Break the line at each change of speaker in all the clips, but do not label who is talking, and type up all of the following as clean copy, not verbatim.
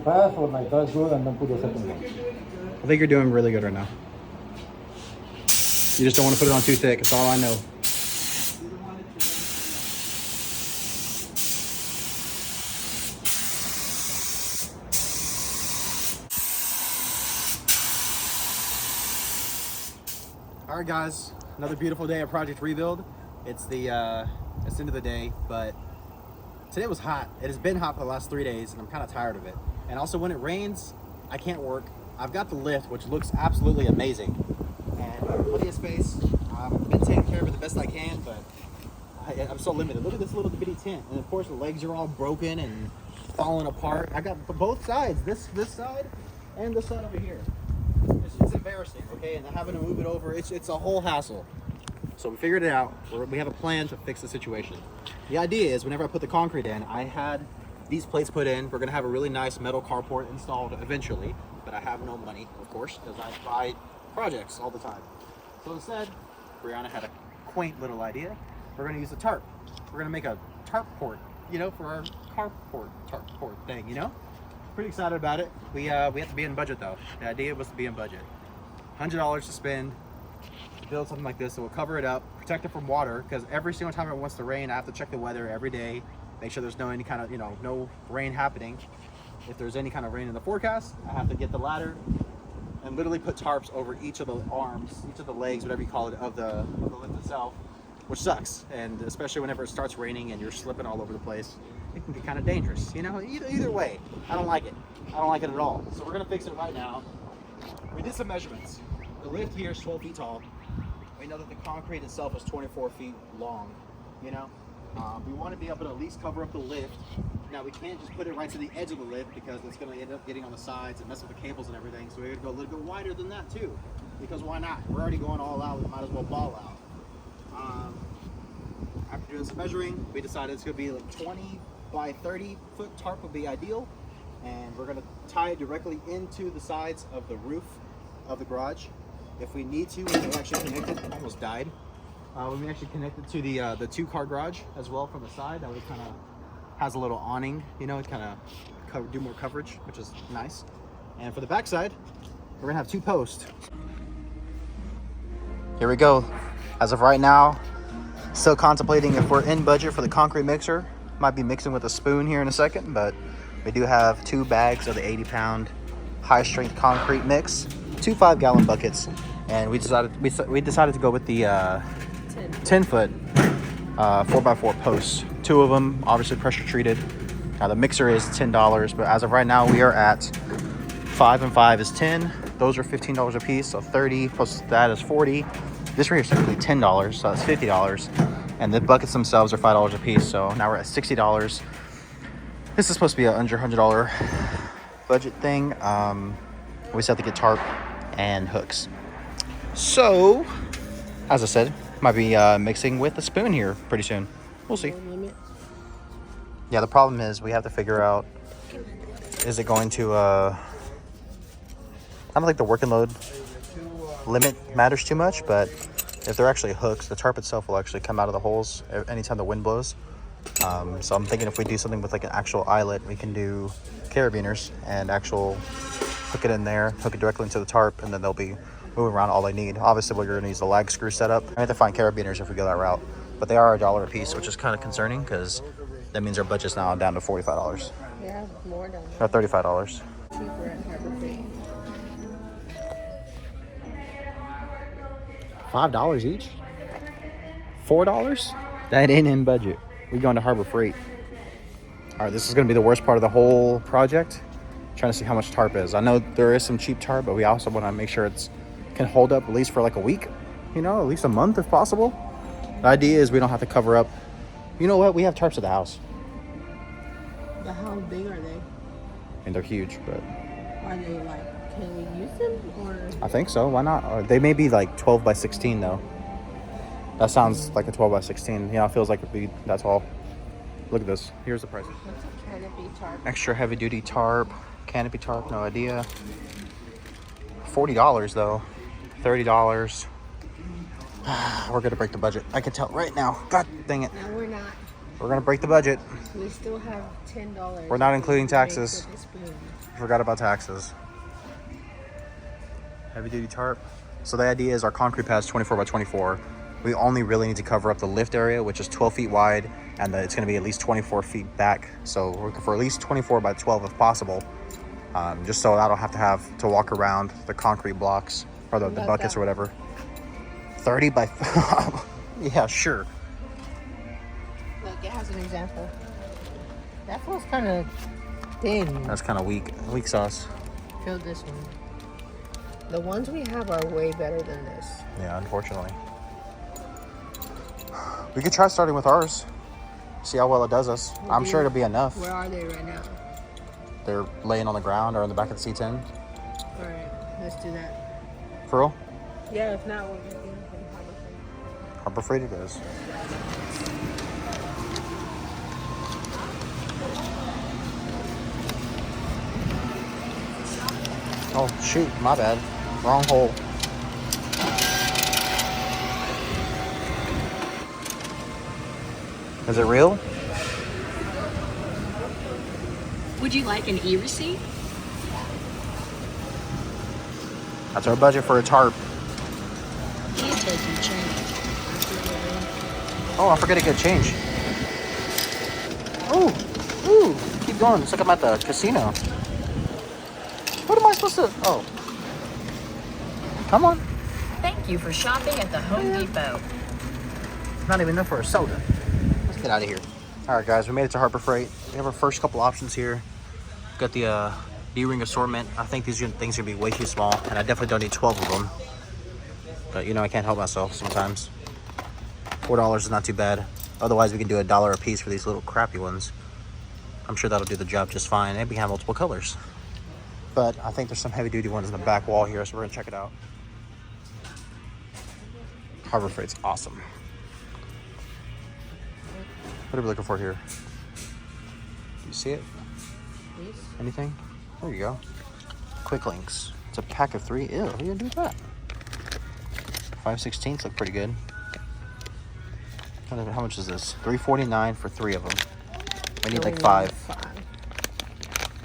fast or like that's good and then put the second one.
I think you're doing really good right now. You just don't want to put it on too thick. That's all I know. All right, guys. Another beautiful day at Project Rebuild. It's the end of the day, but today was hot. It has been hot for the last 3 days, and I'm kind of tired of it. And also, when it rains, I can't work. I've got the lift, which looks absolutely amazing, and I have plenty of space. I've been taking care of it the best I can, but I'm so limited. Look at this little bitty tent, and of course, the legs are all broken and falling apart. I got both sides, this side and this side over here. It's embarrassing, okay? And having to move it over, it's a whole hassle. So we figured it out. We have a plan to fix the situation. The idea is whenever I put the concrete in, I had these plates put in. We're gonna have a really nice metal carport installed eventually, but I have no money, of course, because I buy projects all the time. So instead, Brianna had a quaint little idea. We're gonna use a tarp. We're gonna make a tarp port, you know, for our carport, tarp port thing, you know? Pretty excited about it. We have to be in budget though. The idea was to be in budget. $100 to spend to build something like this that will cover it up, protect it from water, because every single time it wants to rain, I have to check the weather every day, make sure there's any kind of, no rain happening. If there's any kind of rain in the forecast, I have to get the ladder and literally put tarps over each of the arms, each of the legs, whatever you call it, of the lift itself, which sucks. And especially whenever it starts raining and you're slipping all over the place, it can be kind of dangerous, you know? Either way, I don't like it. I don't like it at all. So we're gonna fix it right now. We did some measurements. The lift here is 12 feet tall. We know that the concrete itself is 24 feet long, you know? We want to be able to at least cover up the lift. Now we can't just put it right to the edge of the lift because it's going to end up getting on the sides and mess with the cables and everything. So we're going to go a little bit wider than that too, because why not? We're already going all out. We might as well ball out. After doing some measuring, we decided it's going to be like 20 by 30 foot tarp would be ideal, and we're going to tie it directly into the sides of the roof of the garage. If we need to, we can actually connect it. Almost died. We can actually connect it to the two-car garage as well from the side. That way it kind of has a little awning, you know, it kind of do more coverage, which is nice. And for the back side, we're gonna have 2 posts. Here we go. As of right now, still contemplating if we're in budget for the concrete mixer. Might be mixing with a spoon here in a second, but we do have 2 bags of the 80-pound high-strength concrete mix, 2 5-gallon buckets, and we decided to go with the 10-foot 4x4 posts. 2 of them obviously pressure treated. Now the mixer is $10, but as of right now we are at 5 and 5 is 10. Those are $15 a piece, so 30 plus that is 40. This right here is typically $10, so that's $50. And the buckets themselves are $5 a piece, so now we're at $60. This is supposed to be an under $100 budget thing. We just have to get tarp and hooks. So, as I said, might be mixing with a spoon here pretty soon. We'll see. Yeah, the problem is we have to figure out, is it going to, I don't think the working load limit matters too much, but if they're actually hooks, the tarp itself will actually come out of the holes anytime the wind blows. So I'm thinking if we do something with like an actual eyelet, we can do carabiners and hook it in there, hook it directly into the tarp, and then they'll be moving around all they need. Obviously, we're going to use the lag screw setup. I have to find carabiners if we go that route, but they are $1 a piece, which is kind of concerning because that means our budget's now down to $45.
Yeah, more than
Or $35.
cheaper at Harbor Freight.
$5 each? $4? That ain't in budget. We going to Harbor Freight. All right, this is going to be the worst part of the whole project. Trying to see how much tarp is. I know there is some cheap tarp, but we also want to make sure it's can hold up at least for like a week, you know, at least a month if possible. The idea is we don't have to cover up. You know what? We have tarps at the house.
But how big are they?
And they're huge, but
Are they like, can we use them or?
I think so. Why not? Or they may be like 12 by 16 though. That sounds like a 12 by 16. Yeah, it feels like it'd be that tall. Look at this. Here's the price.
What's a canopy tarp?
Extra heavy duty tarp, canopy tarp, no idea. $40 though. $30. We're gonna break the budget. I can tell right now. God dang it.
No, we're not.
We're gonna break the budget.
We still have $10.
We're not including taxes.
For the spoon.
Forgot about taxes. Heavy duty tarp. So the idea is our concrete pad is 24 by 24. We only really need to cover up the lift area, which is 12 feet wide, and it's going to be at least 24 feet back. So we're looking for at least 24 by 12 if possible, just so I don't have to walk around the concrete blocks or the buckets or whatever. 30 by... yeah, sure.
Look, it has an example. That feels kind of thin.
That's kind of weak. Weak sauce.
Feel this one. The ones we have are way better than this.
Yeah, unfortunately. We could try starting with ours. See how well it does us. I'm sure it'll be enough.
Where are they right now?
They're laying on the ground or in the back of the C10.
Alright, let's do that.
For real?
Yeah, if not, we'll just do
Harbor Freight it is. Oh shoot, my bad. Wrong hole. Is it real?
Would you like an e-receipt?
That's our budget for a tarp.
And taking change.
Oh, I forgot to get change. Ooh, keep going. It's like I'm at the casino. What am I supposed to? Oh. Come on.
Thank you for shopping at the Home Depot.
Not even enough for a soda. Let's get out of here. All right, guys, we made it to Harbor Freight. We have our first couple options here. Got the D-ring assortment. I think these things are gonna be way too small, and I definitely don't need 12 of them. But you know, I can't help myself sometimes. $4 is not too bad. Otherwise, we can do $1 a piece for these little crappy ones. I'm sure that'll do the job just fine. And we can have multiple colors. But I think there's some heavy duty ones in the back wall here, so we're gonna check it out. Harbor Freight's awesome. What are we looking for here? You see it?
Please?
Anything? There you go. Quick links. It's a pack of 3. Ew, what are you gonna do with that? 5/16 look pretty good. How much is this? $3.49 for 3 of them. We need like 5.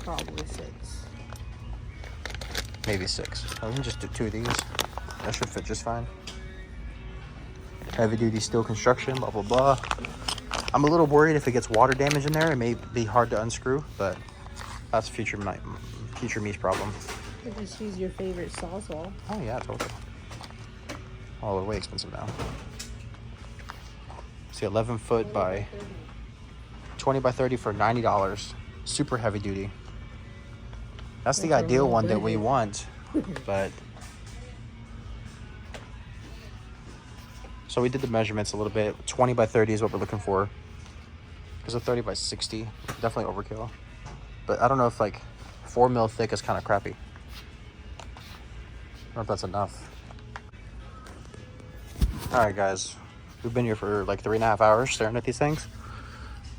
Probably 6.
Maybe 6. Oh, we can just do 2 of these. That should fit just fine. Heavy duty steel construction, blah, blah, blah. I'm a little worried if it gets water damage in there. It may be hard to unscrew, but that's future me's problem.
You can just use your favorite sawzall.
Oh yeah, totally. Oh, they're way expensive now. See, 11 foot by 20 by 30 for $90. Super heavy duty. That's the ideal one that we want, but. So we did the measurements a little bit. 20 by 30 is what we're looking for. Because a 30 by 60, definitely overkill. But I don't know if like 4 mil thick is kind of crappy. I don't know if that's enough. All right, guys. We've been here for like 3.5 hours staring at these things.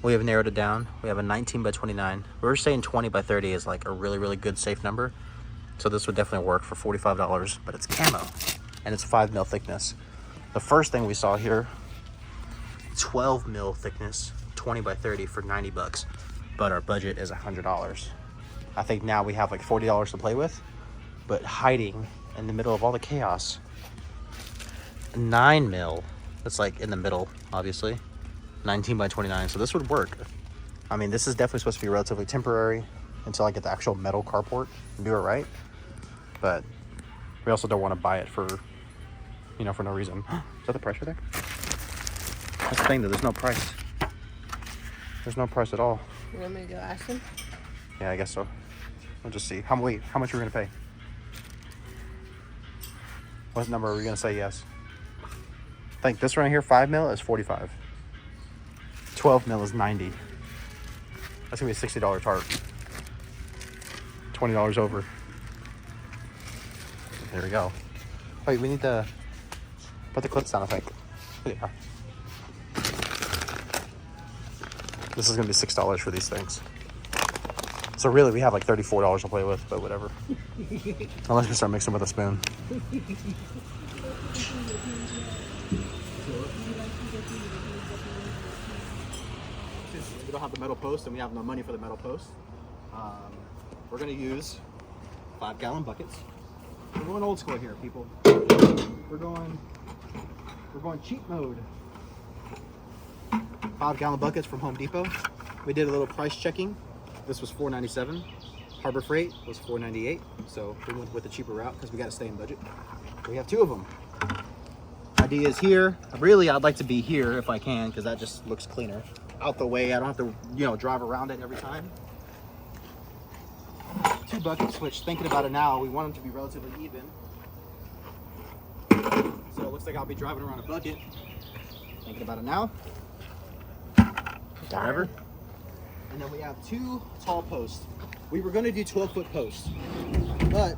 We have narrowed it down. We have a 19 by 29. We were saying 20 by 30 is like a really, really good safe number. So this would definitely work for $45, but it's camo and it's 5 mil thickness. The first thing we saw here, 12 mil thickness, 20 by 30 for $90, but our budget is $100. I think now we have like $40 to play with, but hiding in the middle of all the chaos, 9 mil, that's like in the middle, obviously, 19 by 29, so this would work. I mean, this is definitely supposed to be relatively temporary until I get the actual metal carport and do it right, but we also don't want to buy it for, you know, for no reason. Is that the price right there? That's the thing, though. There's no price. There's no price at all.
You want me to go ask him?
Yeah, I guess so. We'll just see. How much are we going to pay? What number are we going to say yes? I think this right here, 5 mil, is 45. 12 mil is 90. That's going to be a $60 tarp. $20 over. There we go. Wait, we need to put the clips down, I think. Yeah. This is going to be $6 for these things. So really, we have like $34 to play with, but whatever. Unless we start mixing with a spoon. We don't have the metal post, and we have no money for the metal post. we're gonna use 5-gallon buckets. We're going old school here, people. We're going cheap mode. 5-gallon buckets from Home Depot. We did a little price checking. This was $4.97. Harbor Freight was $4.98. So we went with the cheaper route because we got to stay in budget. We have 2 of them. Idea is here. Really, I'd like to be here if I can because that just looks cleaner. Out the way. I don't have to, drive around it every time. 2 buckets, which thinking about it now, we want them to be relatively even. So it looks like I'll be driving around a bucket. Thinking about it now. Whatever. And then we have 2 tall posts. We were going to do 12-foot posts, but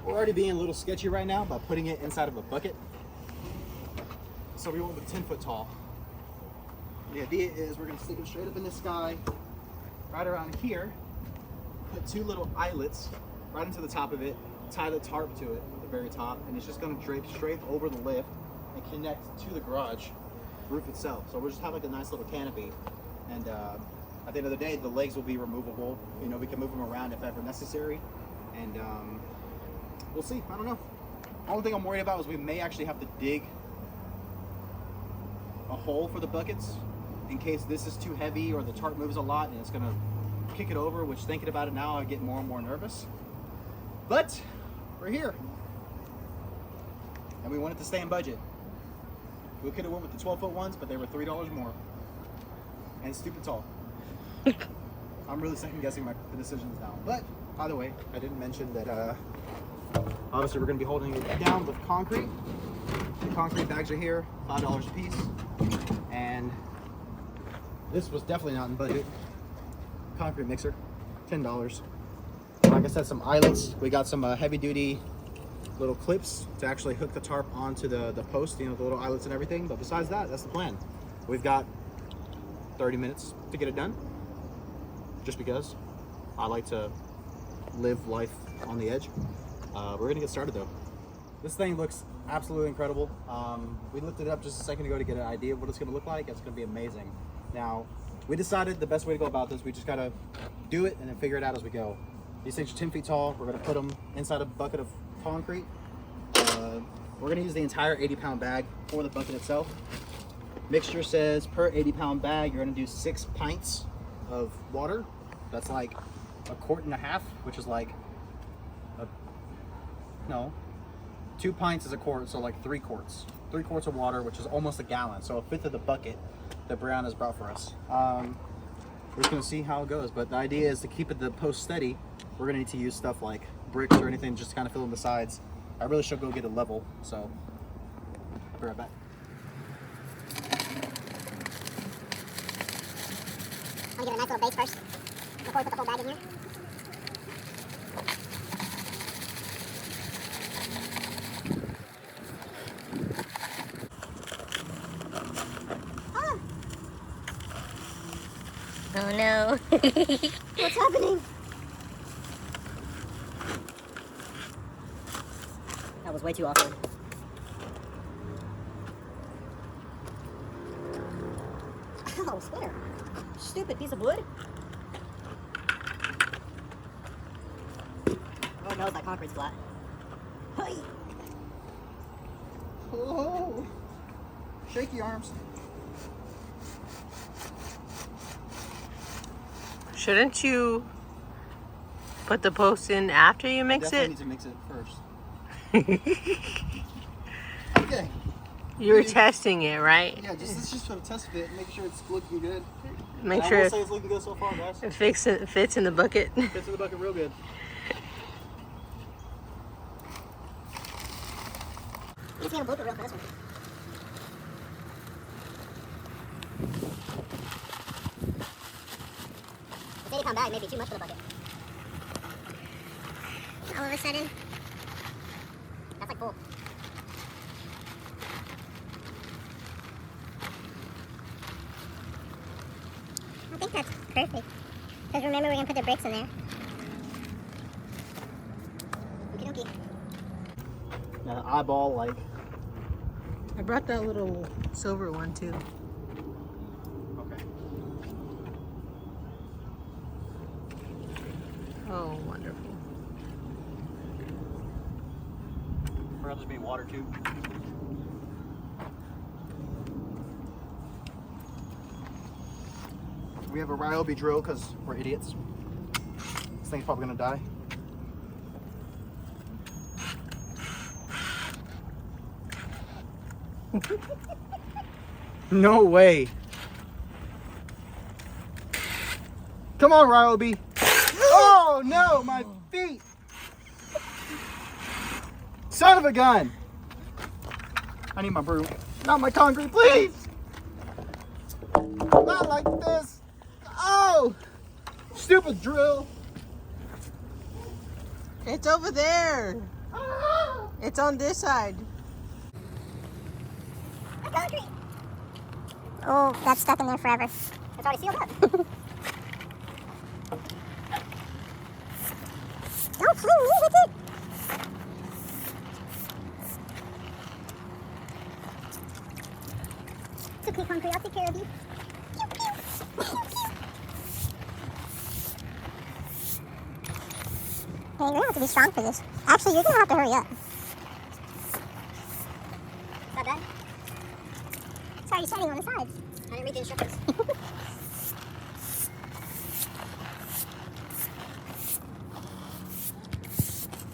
we're already being a little sketchy right now by putting it inside of a bucket. So we went with 10-foot tall. The idea is we're going to stick them straight up in the sky, right around here, put 2 little eyelets right into the top of it, tie the tarp to it at the very top, and it's just going to drape straight over the lift and connect to the garage roof itself. So we'll just have like a nice little canopy. And at the end of the day, the legs will be removable. We can move them around if ever necessary. And we'll see. I don't know. The only thing I'm worried about is we may actually have to dig a hole for the buckets in case this is too heavy or the tarp moves a lot and it's going to kick it over, which thinking about it now, I get more and more nervous. But we're here. And we wanted to stay in budget. We could have went with the 12-foot ones, but they were $3 more. And stupid tall. I'm really second guessing the decisions now. But by the way, I didn't mention that obviously we're going to be holding it down with concrete. The concrete bags are here, $5 a piece. And this was definitely not in budget. Concrete mixer, $10. Like I said, some eyelets. We got some heavy duty little clips to actually hook the tarp onto the post, the little eyelets and everything. But besides that, that's the plan. We've got 30 minutes to get it done, just because I like to live life on the edge. We're gonna get started though. This thing looks absolutely incredible. We lifted it up just a second ago to get an idea of what it's gonna look like. It's gonna be amazing. Now, we decided the best way to go about this, we just gotta do it and then figure it out as we go. These things are 10 feet tall. We're gonna put them inside a bucket of concrete. We're gonna use the entire 80-pound bag for the bucket itself. Mixture says per 80-pound bag, you're gonna do 6 pints of water. That's like 1.5 quarts, which is like, 2 pints is a quart, so like 3 quarts. 3 quarts of water, which is almost a gallon, so 1/5 of the bucket that Brianna has brought for us. We're just gonna see how it goes, but the idea is to keep the post steady. We're gonna need to use stuff like bricks or anything just to kind of fill in the sides. I really should go get a level, so I'll be right back.
I'm gonna get a nice little base first before we put the whole bag in here. Oh no. What's happening? That was way too awkward. Oh, splitter. Stupid piece of wood. Lord knows that concrete's flat. Hey.
Oh, shaky arms.
Shouldn't you put the post in after you mix
Definitely
it?
need to mix it first. Okay.
You were testing it, right?
Yeah, let's just try to test fit and make sure it's looking good.
Make
I
sure
will say it's looking good so far, guys.
it fits in the bucket.
Fits in the bucket real good.
Let's get a blooper real fast. This 80-pound bag may be too much for the bucket. All of a sudden, that's like full. I think that's perfect. Because remember, we're going to put the bricks in there. Okie dokie.
Now eyeball like.
I brought that little silver one too.
Okay.
Oh, wonderful.
Forgot there's be water too. We have a Ryobi drill because we're idiots. This thing's probably gonna die. No way. Come on, Ryobi. Oh no, my feet. Son of a gun. I need my broom. Not my concrete, please. Not like this. Oh, stupid drill.
It's over there. It's on this side.
Concrete. Oh, that's stuck in there forever. It's already sealed up. Don't fling me with it. It's okay, concrete. I'll take care of you. Pew, pew. Pew, pew. Hey, you're gonna have to be strong for this. Actually, you're gonna have to hurry up. Not done? Sorry, you're standing on the sides. I didn't read the instructions.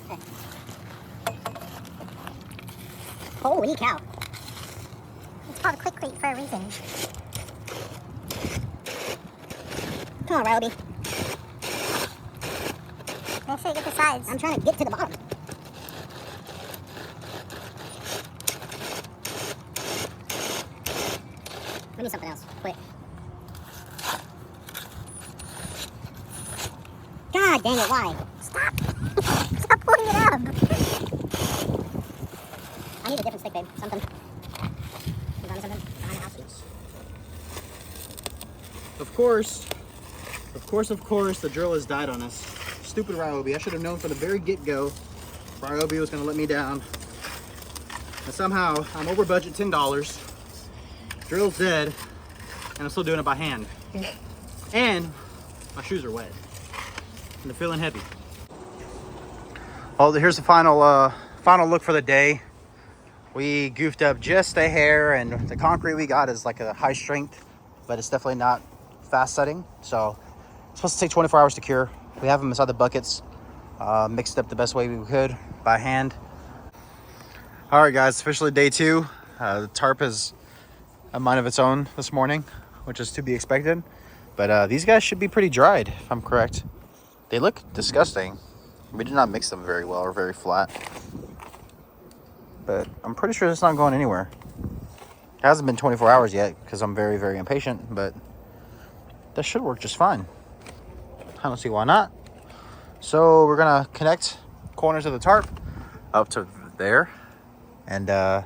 Okay. Holy cow. It's called a quick cleat for a reason. Come on, Ryobi. Make sure you get the sides. I'm trying to get to the bottom. We need something else. Quick. God dang it, why? Stop! Stop pulling it up! I need a different stick, babe. Something. You got me something? Behind the house.
Of course, the drill has died on us. Stupid Ryobi. I should have known from the very get-go Ryobi was going to let me down. And somehow, I'm over budget $10. Drill's dead, and I'm still doing it by hand. And my shoes are wet, and they're feeling heavy. Well, here's the final look for the day. We goofed up just a hair, and the concrete we got is like a high strength, but it's definitely not fast setting. So it's supposed to take 24 hours to cure. We have them inside the buckets, mixed up the best way we could by hand. All right, guys, officially day 2. The tarp has a mind of its own this morning, which is to be expected. But these guys should be pretty dried, if I'm correct. They look disgusting. We did not mix them very well or very flat. But I'm pretty sure it's not going anywhere. It hasn't been 24 hours yet because I'm very, very impatient, but that should work just fine. I don't see why not. So we're gonna connect corners of the tarp up to there and let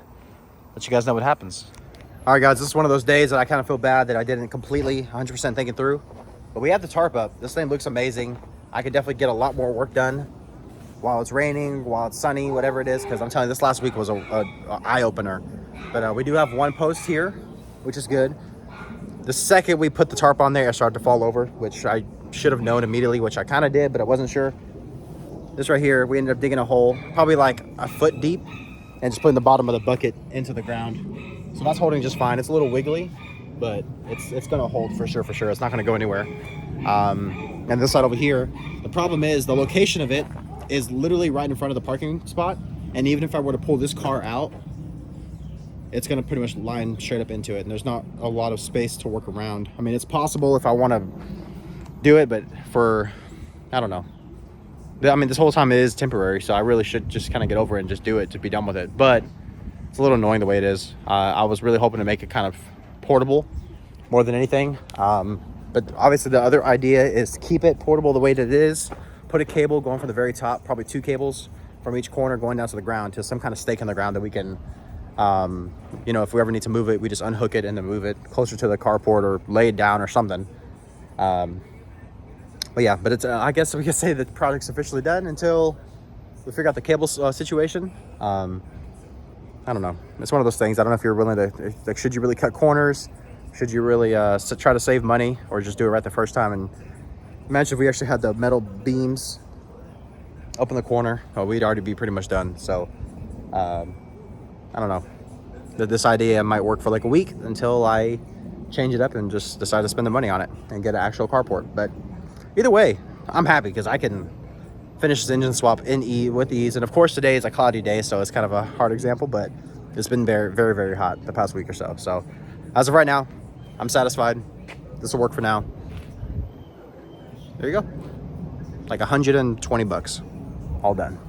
you guys know what happens. All right, guys, this is one of those days that I kind of feel bad that I didn't completely 100% think it through. But we have the tarp up. This thing looks amazing. I could definitely get a lot more work done while it's raining, while it's sunny, whatever it is, because I'm telling you, this last week was a eye-opener. But we do have one post here, which is good. The second we put the tarp on there, it started to fall over, which I should have known immediately, which I kind of did, but I wasn't sure. This right here, we ended up digging a hole, probably like a foot deep, and just putting the bottom of the bucket into the ground. So that's holding just fine. It's a little wiggly, but it's gonna hold for sure. It's not gonna go anywhere. And this side over here, the problem is the location of it is literally right in front of the parking spot. And even if I were to pull this car out, it's gonna pretty much line straight up into it. And there's not a lot of space to work around. I mean, it's possible if I wanna do it, but I don't know. I mean, this whole time it is temporary, so I really should just kind of get over it and just do it to be done with it. But it's a little annoying the way it is. I was really hoping to make it kind of portable more than anything. But obviously the other idea is to keep it portable the way that it is. Put a cable going from the very top, probably 2 cables from each corner going down to the ground to some kind of stake in the ground that we can, if we ever need to move it, we just unhook it and then move it closer to the carport or lay it down or something. But it's I guess we could say that the project's officially done until we figure out the cable situation. I don't know. It's one of those things. I don't know if you're willing to, like, should you really cut corners? Should you really try to save money, or just do it right the first time and Imagine if we actually had the metal beams up in the corner. Oh, we'd already be pretty much done. So, I don't know. This idea might work for like a week until I change it up and just decide to spend the money on it and get an actual carport. But either way, I'm happy because I can finish this engine swap with ease. And of course, today is a cloudy day, so it's kind of a hard example, but it's been very, very, very hot the past week or so. So as of right now, I'm satisfied. This will work for now. There you go. Like $120, all done.